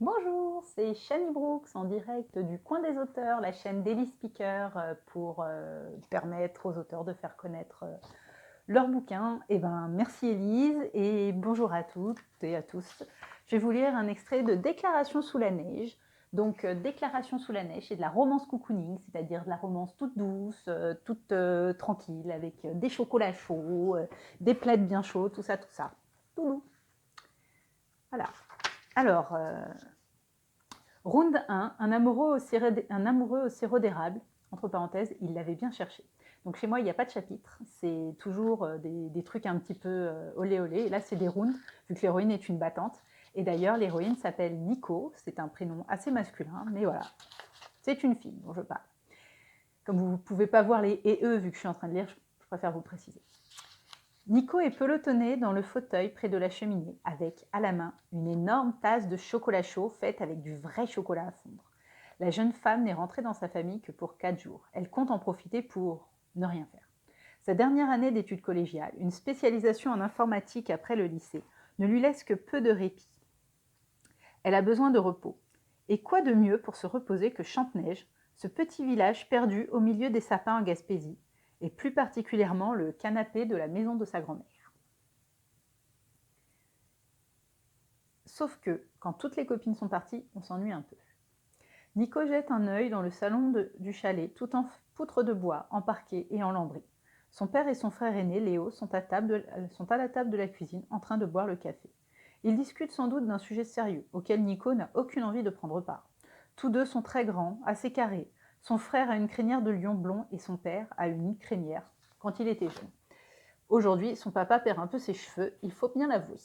Bonjour, c'est Shani Brooks en direct du Coin des auteurs, la chaîne Daily Speaker pour permettre aux auteurs de faire connaître leurs bouquins. Merci Élise et bonjour à toutes et à tous. Je vais vous lire un extrait de Déclaration sous la neige. Donc Déclaration sous la neige, c'est de la romance cocooning, c'est-à-dire de la romance toute douce, toute tranquille, avec des chocolats chauds, des plats bien chauds, tout ça, tout ça. Tout doux. Voilà. Alors, Round 1, un amoureux au sirop d'érable, entre parenthèses, il l'avait bien cherché. Donc chez moi, il n'y a pas de chapitre, c'est toujours des trucs un petit peu olé olé. Et là, c'est des rounds, vu que l'héroïne est une battante. Et d'ailleurs, l'héroïne s'appelle Nico, c'est un prénom assez masculin, mais voilà, c'est une fille dont je parle. Comme vous ne pouvez pas voir les et eux, vu que je suis en train de lire, je préfère vous préciser. Nico est pelotonné dans le fauteuil près de la cheminée, avec, à la main, une énorme tasse de chocolat chaud faite avec du vrai chocolat à fondre. La jeune femme n'est rentrée dans sa famille que pour 4 jours. Elle compte en profiter pour ne rien faire. Sa dernière année d'études collégiales, une spécialisation en informatique après le lycée, ne lui laisse que peu de répit. Elle a besoin de repos. Et quoi de mieux pour se reposer que Champneige, ce petit village perdu au milieu des sapins en Gaspésie, et plus particulièrement le canapé de la maison de sa grand-mère. Sauf que, quand toutes les copines sont parties, on s'ennuie un peu. Nico jette un œil dans le salon du chalet, tout en poutre de bois, en parquet et en lambris. Son père et son frère aîné, Léo, sont à la table de la cuisine, en train de boire le café. Ils discutent sans doute d'un sujet sérieux, auquel Nico n'a aucune envie de prendre part. Tous deux sont très grands, assez carrés. Son frère a une crinière de lion blond et son père a une crinière quand il était jeune. Aujourd'hui, son papa perd un peu ses cheveux, il faut bien l'avouer.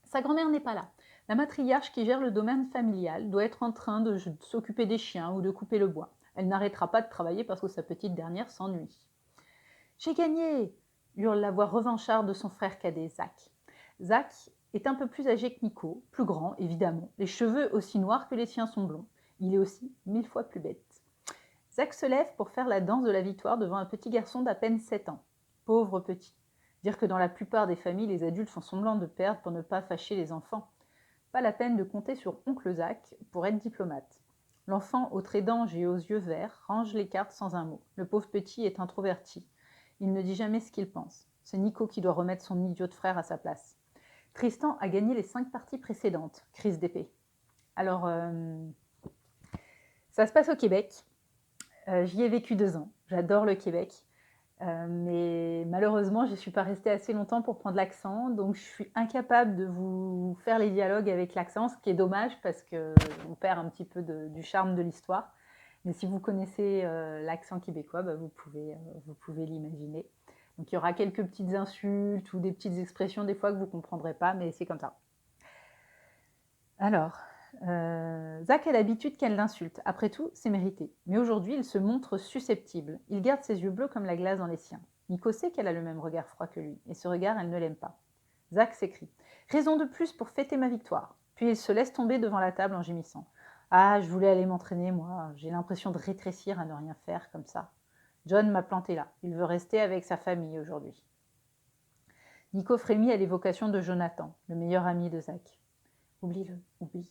Sa grand-mère n'est pas là. La matriarche qui gère le domaine familial doit être en train de s'occuper des chiens ou de couper le bois. Elle n'arrêtera pas de travailler parce que sa petite dernière s'ennuie. « J'ai gagné !» hurle la voix revancharde de son frère cadet, Zach. Zach est un peu plus âgé que Nico, plus grand, évidemment. Les cheveux aussi noirs que les siens sont blonds. Il est aussi 1000 fois plus bête. Zach se lève pour faire la danse de la victoire devant un petit garçon d'à peine 7 ans. Pauvre petit. Dire que dans la plupart des familles, les adultes font semblant de perdre pour ne pas fâcher les enfants. Pas la peine de compter sur oncle Zach pour être diplomate. L'enfant aux traits d'ange et aux yeux verts range les cartes sans un mot. Le pauvre petit est introverti. Il ne dit jamais ce qu'il pense. C'est Nico qui doit remettre son idiot de frère à sa place. Tristan a gagné les 5 parties précédentes. Crise d'épée. Alors, ça se passe au Québec. J'y ai vécu 2 ans. J'adore le Québec. Mais malheureusement, je ne suis pas restée assez longtemps pour prendre l'accent, donc je suis incapable de vous faire les dialogues avec l'accent, ce qui est dommage parce qu'on perd un petit peu du charme de l'histoire. Mais si vous connaissez l'accent québécois, vous pouvez l'imaginer. Donc il y aura quelques petites insultes ou des petites expressions des fois que vous ne comprendrez pas, mais c'est comme ça. Alors, Zach a l'habitude qu'elle l'insulte. Après tout, c'est mérité. Mais aujourd'hui, il se montre susceptible. Il garde ses yeux bleus comme la glace dans les siens. Nico sait qu'elle a le même regard froid que lui, et ce regard, elle ne l'aime pas. Zach s'écrie. « Raison de plus pour fêter ma victoire !» Puis il se laisse tomber devant la table en gémissant. « Ah, je voulais aller m'entraîner, moi. J'ai l'impression de rétrécir à ne rien faire comme ça. John m'a planté là. Il veut rester avec sa famille aujourd'hui. » Nico frémit à l'évocation de Jonathan, le meilleur ami de Zach. « Oublie-le, oublie. »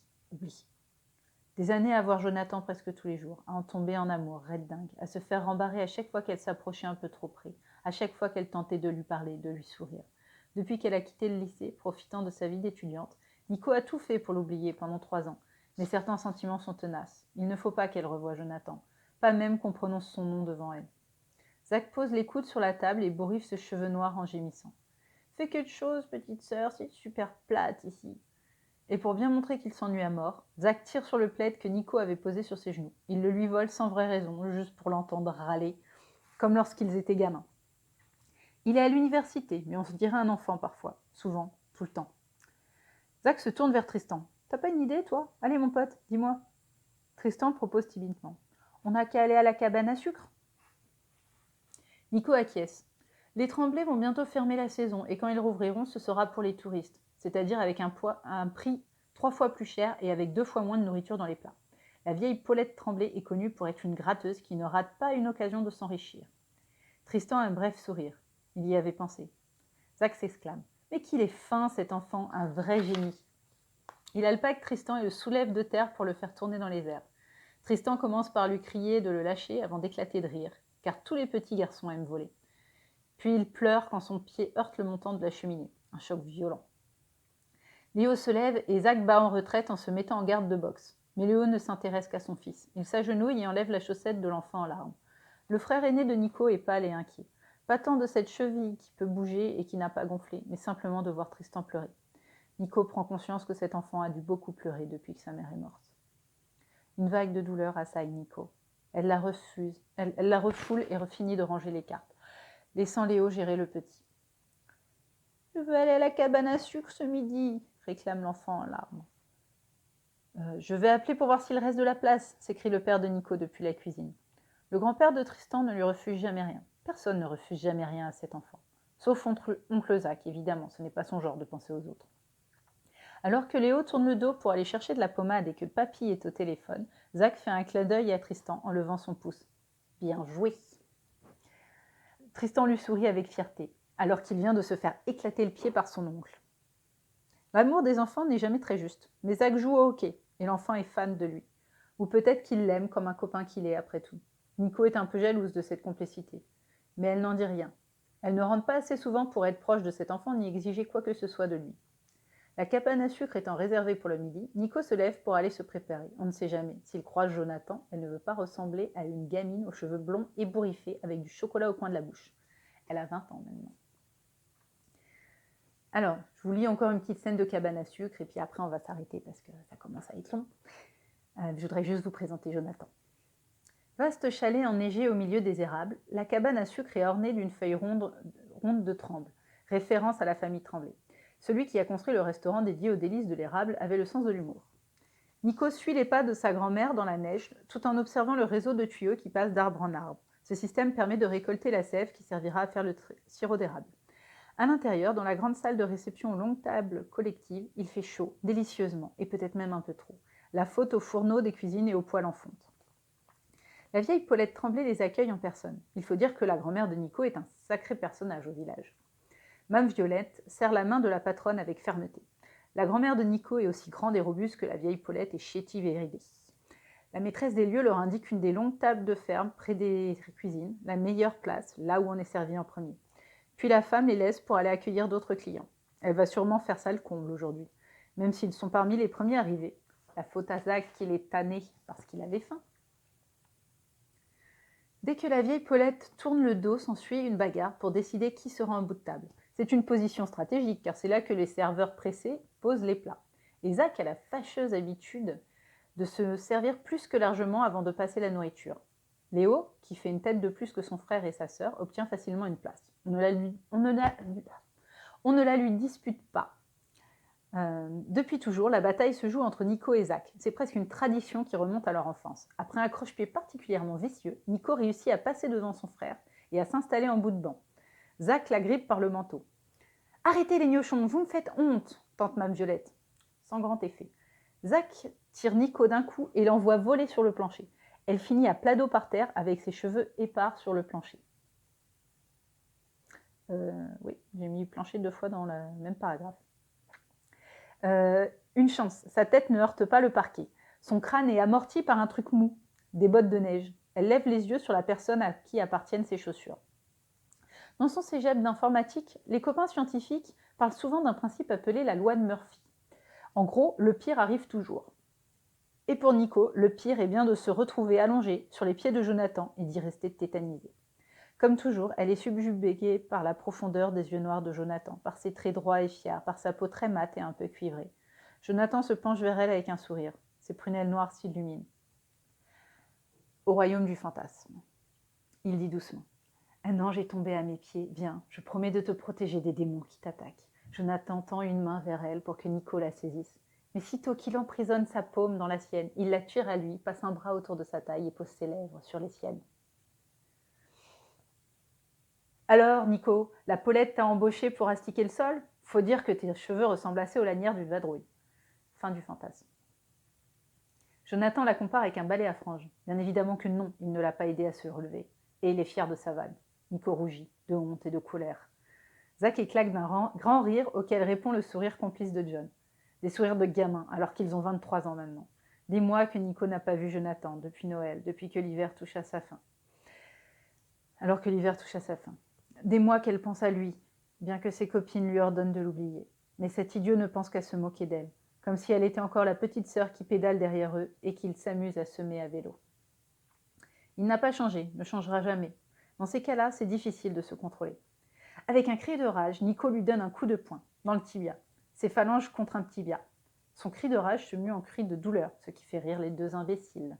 Des années à voir Jonathan presque tous les jours, à en tomber en amour, raide dingue, à se faire rembarrer à chaque fois qu'elle s'approchait un peu trop près, à chaque fois qu'elle tentait de lui parler, de lui sourire. Depuis qu'elle a quitté le lycée, profitant de sa vie d'étudiante, Nico a tout fait pour l'oublier pendant 3 ans. Mais certains sentiments sont tenaces. Il ne faut pas qu'elle revoie Jonathan, pas même qu'on prononce son nom devant elle. Zach pose les coudes sur la table et bourrife ses cheveux noirs en gémissant. « Fais quelque chose, petite sœur, c'est super plate ici. » Et pour bien montrer qu'il s'ennuie à mort, Zach tire sur le plaid que Nico avait posé sur ses genoux. Il le lui vole sans vraie raison, juste pour l'entendre râler, comme lorsqu'ils étaient gamins. Il est à l'université, mais on se dirait un enfant parfois, souvent, tout le temps. Zach se tourne vers Tristan. « T'as pas une idée, toi ? Allez, mon pote, dis-moi. » Tristan propose timidement. « On n'a qu'à aller à la cabane à sucre ?» Nico acquiesce. Les Tremblay vont bientôt fermer la saison, et quand ils rouvriront, ce sera pour les touristes, c'est-à-dire avec un prix 3 fois plus cher et avec 2 fois moins de nourriture dans les plats. La vieille Paulette Tremblay est connue pour être une gratteuse qui ne rate pas une occasion de s'enrichir. Tristan a un bref sourire. Il y avait pensé. Zach s'exclame. « Mais qu'il est fin, cet enfant, un vrai génie !» Il alpague Tristan et le soulève de terre pour le faire tourner dans les airs. Tristan commence par lui crier de le lâcher avant d'éclater de rire, car tous les petits garçons aiment voler. Puis il pleure quand son pied heurte le montant de la cheminée. Un choc violent. Léo se lève et Zach bat en retraite en se mettant en garde de boxe. Mais Léo ne s'intéresse qu'à son fils. Il s'agenouille et enlève la chaussette de l'enfant en larmes. Le frère aîné de Nico est pâle et inquiet. Pas tant de cette cheville qui peut bouger et qui n'a pas gonflé, mais simplement de voir Tristan pleurer. Nico prend conscience que cet enfant a dû beaucoup pleurer depuis que sa mère est morte. Une vague de douleur assaille Nico. Elle la refoule et finit de ranger les cartes, laissant Léo gérer le petit. « Je veux aller à la cabane à sucre ce midi !» réclame l'enfant en larmes. Je vais appeler pour voir s'il reste de la place, s'écrie le père de Nico depuis la cuisine. Le grand-père de Tristan ne lui refuse jamais rien. Personne ne refuse jamais rien à cet enfant. Sauf oncle Zach, évidemment, ce n'est pas son genre de penser aux autres. Alors que Léo tourne le dos pour aller chercher de la pommade et que Papy est au téléphone, Zach fait un clin d'œil à Tristan en levant son pouce. Bien joué. Tristan lui sourit avec fierté, alors qu'il vient de se faire éclater le pied par son oncle. L'amour des enfants n'est jamais très juste, mais Zach joue au hockey et l'enfant est fan de lui. Ou peut-être qu'il l'aime comme un copain qu'il est après tout. Nico est un peu jalouse de cette complicité, mais elle n'en dit rien. Elle ne rentre pas assez souvent pour être proche de cet enfant ni exiger quoi que ce soit de lui. La cabane à sucre étant réservée pour le midi, Nico se lève pour aller se préparer. On ne sait jamais. S'il croise Jonathan, elle ne veut pas ressembler à une gamine aux cheveux blonds ébouriffés avec du chocolat au coin de la bouche. Elle a 20 ans maintenant. Alors, je vous lis encore une petite scène de cabane à sucre et puis après on va s'arrêter parce que ça commence à être long. Je voudrais juste vous présenter Jonathan. Vaste chalet enneigé au milieu des érables, la cabane à sucre est ornée d'une feuille ronde de Tremble, référence à la famille Tremblay. Celui qui a construit le restaurant dédié aux délices de l'érable avait le sens de l'humour. Nico suit les pas de sa grand-mère dans la neige, tout en observant le réseau de tuyaux qui passe d'arbre en arbre. Ce système permet de récolter la sève qui servira à faire le sirop d'érable. À l'intérieur, dans la grande salle de réception aux longues tables collectives, il fait chaud, délicieusement, et peut-être même un peu trop. La faute aux fourneaux des cuisines et aux poêles en fonte. La vieille Paulette Tremblay les accueille en personne. Il faut dire que la grand-mère de Nico est un sacré personnage au village. Mame Violette serre la main de la patronne avec fermeté. La grand-mère de Nico est aussi grande et robuste que la vieille Paulette est chétive et ridée. La maîtresse des lieux leur indique une des longues tables de ferme près des cuisines, la meilleure place, là où on est servi en premier. Puis la femme les laisse pour aller accueillir d'autres clients. Elle va sûrement faire ça le comble aujourd'hui, même s'ils sont parmi les premiers arrivés. La faute à Zach qu'il est tanné parce qu'il avait faim. Dès que la vieille Paulette tourne le dos, s'ensuit une bagarre pour décider qui sera en bout de table. C'est une position stratégique, car c'est là que les serveurs pressés posent les plats. Et Zach a la fâcheuse habitude de se servir plus que largement avant de passer la nourriture. Léo, qui fait une tête de plus que son frère et sa sœur, obtient facilement une place. On ne la lui dispute pas. Depuis toujours, la bataille se joue entre Nico et Zach. C'est presque une tradition qui remonte à leur enfance. Après un croche-pied particulièrement vicieux, Nico réussit à passer devant son frère et à s'installer en bout de banc. Zach l'agrippe par le manteau. « Arrêtez les gnochons, vous me faites honte !» tente Mame Violette. Sans grand effet. Zach tire Nico d'un coup et l'envoie voler sur le plancher. Elle finit à plat dos par terre avec ses cheveux épars sur le plancher. Oui, j'ai mis plancher 2 fois dans le même paragraphe. Une chance, sa tête ne heurte pas le parquet. Son crâne est amorti par un truc mou, des bottes de neige. Elle lève les yeux sur la personne à qui appartiennent ses chaussures. Dans son cégep d'informatique, les copains scientifiques parlent souvent d'un principe appelé la loi de Murphy. En gros, le pire arrive toujours. Et pour Nico, le pire est bien de se retrouver allongée sur les pieds de Jonathan et d'y rester tétanisée. Comme toujours, elle est subjuguée par la profondeur des yeux noirs de Jonathan, par ses traits droits et fiers, par sa peau très mate et un peu cuivrée. Jonathan se penche vers elle avec un sourire. Ses prunelles noires s'illuminent. Au royaume du fantasme. Il dit doucement. Un ange est tombé à mes pieds. Viens, je promets de te protéger des démons qui t'attaquent. Jonathan tend une main vers elle pour que Nico la saisisse. Mais sitôt qu'il emprisonne sa paume dans la sienne, il la tire à lui, passe un bras autour de sa taille et pose ses lèvres sur les siennes. Alors, Nico, la Paulette t'a embauché pour astiquer le sol ? Faut dire que tes cheveux ressemblent assez aux lanières d'une vadrouille. Fin du fantasme. Jonathan la compare avec un balai à franges. Bien évidemment que non, il ne l'a pas aidé à se relever. Et il est fier de sa vanne. Nico rougit, de honte et de colère. Zach éclate d'un grand rire auquel répond le sourire complice de John. Des sourires de gamins, alors qu'ils ont 23 ans maintenant. Des mois que Nico n'a pas vu Jonathan, depuis Noël, depuis que l'hiver touche à sa fin. Alors que l'hiver touche à sa fin. Des mois qu'elle pense à lui, bien que ses copines lui ordonnent de l'oublier. Mais cet idiot ne pense qu'à se moquer d'elle, comme si elle était encore la petite sœur qui pédale derrière eux et qu'il s'amuse à semer à vélo. Il n'a pas changé, ne changera jamais. Dans ces cas-là, c'est difficile de se contrôler. Avec un cri de rage, Nico lui donne un coup de poing, dans le tibia. Ses phalanges contre un tibia. Son cri de rage se mue en cri de douleur, ce qui fait rire les deux imbéciles.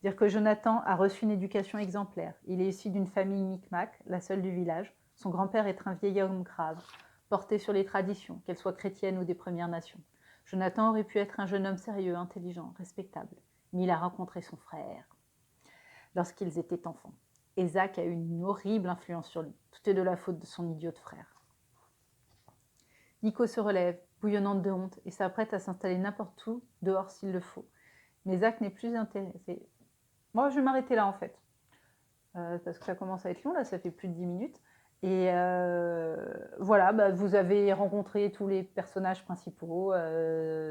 Dire que Jonathan a reçu une éducation exemplaire. Il est issu d'une famille micmac, la seule du village. Son grand-père est un vieil homme grave, porté sur les traditions, qu'elles soient chrétiennes ou des Premières Nations. Jonathan aurait pu être un jeune homme sérieux, intelligent, respectable. Mais il a rencontré son frère lorsqu'ils étaient enfants. Et Zach a eu une horrible influence sur lui. Tout est de la faute de son idiot de frère. Nico se relève, bouillonnante de honte, et s'apprête à s'installer n'importe où, dehors s'il le faut. Mais Zach n'est plus intéressé. Moi, je vais m'arrêter là, en fait. Parce que ça commence à être long, là, ça fait plus de 10 minutes. Et voilà, bah, vous avez rencontré tous les personnages principaux.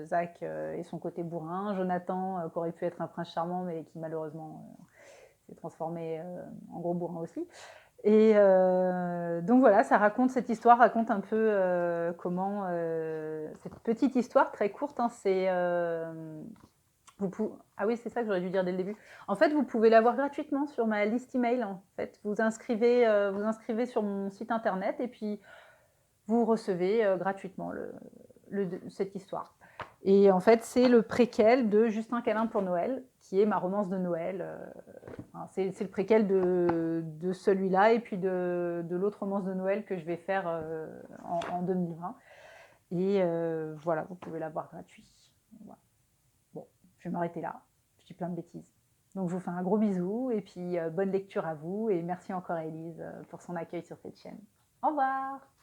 Zach et son côté bourrin. Jonathan, qui aurait pu être un prince charmant, mais qui malheureusement s'est transformé en gros bourrin aussi. Et donc voilà, cette histoire raconte un peu comment cette petite histoire très courte, hein, c'est ah oui, c'est ça que j'aurais dû dire dès le début. En fait, vous pouvez l'avoir gratuitement sur ma liste email. En fait, vous inscrivez sur mon site internet et puis vous recevez gratuitement cette histoire. Et en fait, c'est le préquel de Juste un câlin pour Noël, qui est ma romance de Noël. C'est le préquel de celui-là et puis de l'autre romance de Noël que je vais faire en 2020. Et voilà, vous pouvez l'avoir gratuit. Voilà. Bon, je vais m'arrêter là. Je dis plein de bêtises. Donc, je vous fais un gros bisou et puis bonne lecture à vous. Et merci encore à Élise pour son accueil sur cette chaîne. Au revoir!